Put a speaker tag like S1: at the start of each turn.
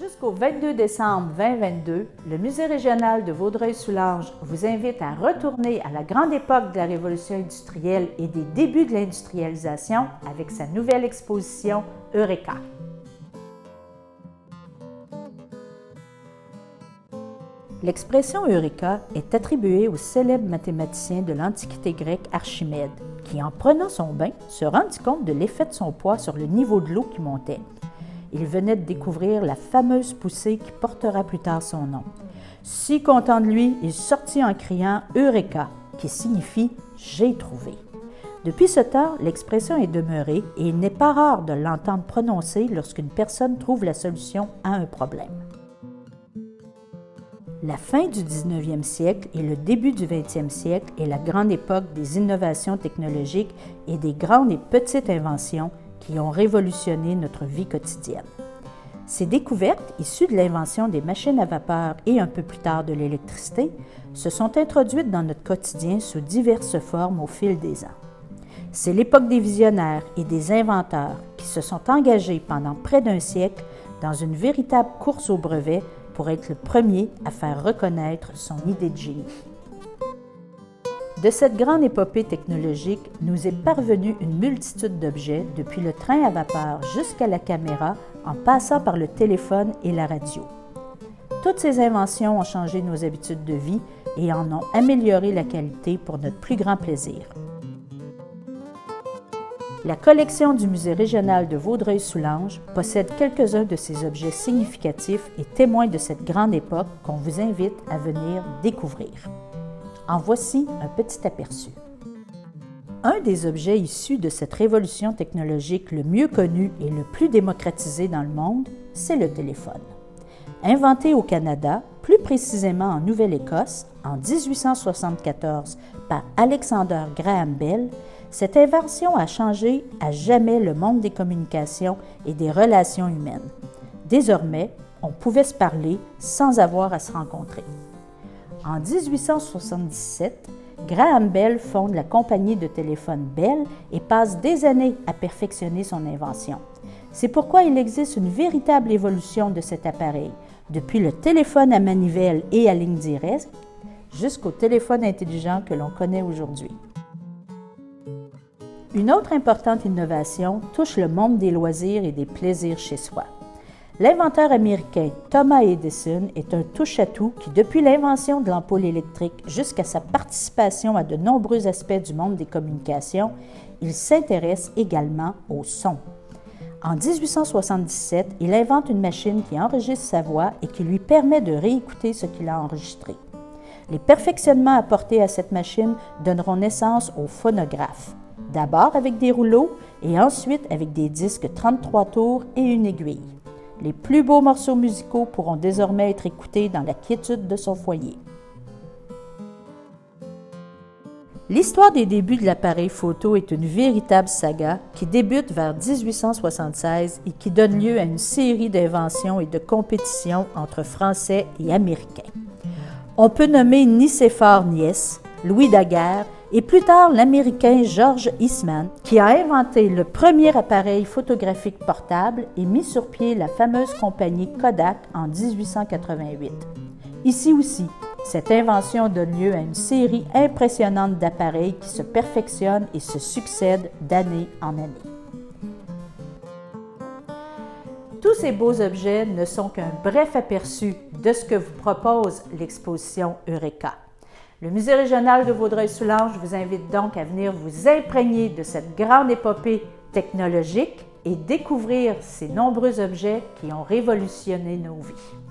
S1: Jusqu'au 22 décembre 2022, le Musée régional de Vaudreuil-Soulanges vous invite à retourner à la grande époque de la Révolution industrielle et des débuts de l'industrialisation avec sa nouvelle exposition Eureka. L'expression Eureka est attribuée au célèbre mathématicien de l'Antiquité grecque Archimède, qui, en prenant son bain, se rendit compte de l'effet de son poids sur le niveau de l'eau qui montait. Il venait de découvrir la fameuse poussée qui portera plus tard son nom. Si content de lui, il sortit en criant « Eureka », qui signifie « j'ai trouvé ». Depuis ce temps, l'expression est demeurée et il n'est pas rare de l'entendre prononcer lorsqu'une personne trouve la solution à un problème. La fin du 19e siècle et le début du 20e siècle est la grande époque des innovations technologiques et des grandes et petites inventions qui ont révolutionné notre vie quotidienne. Ces découvertes, issues de l'invention des machines à vapeur et un peu plus tard de l'électricité, se sont introduites dans notre quotidien sous diverses formes au fil des ans. C'est l'époque des visionnaires et des inventeurs qui se sont engagés pendant près d'un siècle dans une véritable course au brevet pour être le premier à faire reconnaître son idée de génie. De cette grande épopée technologique nous est parvenue une multitude d'objets, depuis le train à vapeur jusqu'à la caméra, en passant par le téléphone et la radio. Toutes ces inventions ont changé nos habitudes de vie et en ont amélioré la qualité pour notre plus grand plaisir. La collection du Musée régional de Vaudreuil-Soulanges possède quelques-uns de ces objets significatifs et témoins de cette grande époque qu'on vous invite à venir découvrir. En voici un petit aperçu. Un des objets issus de cette révolution technologique le mieux connu et le plus démocratisé dans le monde, c'est le téléphone. Inventé au Canada, plus précisément en Nouvelle-Écosse, en 1874 par Alexander Graham Bell, cette invention a changé à jamais le monde des communications et des relations humaines. Désormais, on pouvait se parler sans avoir à se rencontrer. En 1877, Graham Bell fonde la compagnie de téléphone Bell et passe des années à perfectionner son invention. C'est pourquoi il existe une véritable évolution de cet appareil, depuis le téléphone à manivelle et à ligne directe jusqu'au téléphone intelligent que l'on connaît aujourd'hui. Une autre importante innovation touche le monde des loisirs et des plaisirs chez soi. L'inventeur américain Thomas Edison est un touche-à-tout qui, depuis l'invention de l'ampoule électrique jusqu'à sa participation à de nombreux aspects du monde des communications, il s'intéresse également au son. En 1877, il invente une machine qui enregistre sa voix et qui lui permet de réécouter ce qu'il a enregistré. Les perfectionnements apportés à cette machine donneront naissance au phonographe, d'abord avec des rouleaux et ensuite avec des disques 33 tours et une aiguille. Les plus beaux morceaux musicaux pourront désormais être écoutés dans la quiétude de son foyer. L'histoire des débuts de l'appareil photo est une véritable saga qui débute vers 1876 et qui donne lieu à une série d'inventions et de compétitions entre Français et Américains. On peut nommer Nicéphore Niesse, Louis Daguerre et plus tard l'Américain George Eastman, qui a inventé le premier appareil photographique portable et mis sur pied la fameuse compagnie Kodak en 1888. Ici aussi, cette invention donne lieu à une série impressionnante d'appareils qui se perfectionnent et se succèdent d'année en année. Tous ces beaux objets ne sont qu'un bref aperçu de ce que vous propose l'exposition Eureka. Le Musée régional de Vaudreuil-Soulanges vous invite donc à venir vous imprégner de cette grande épopée technologique et découvrir ces nombreux objets qui ont révolutionné nos vies.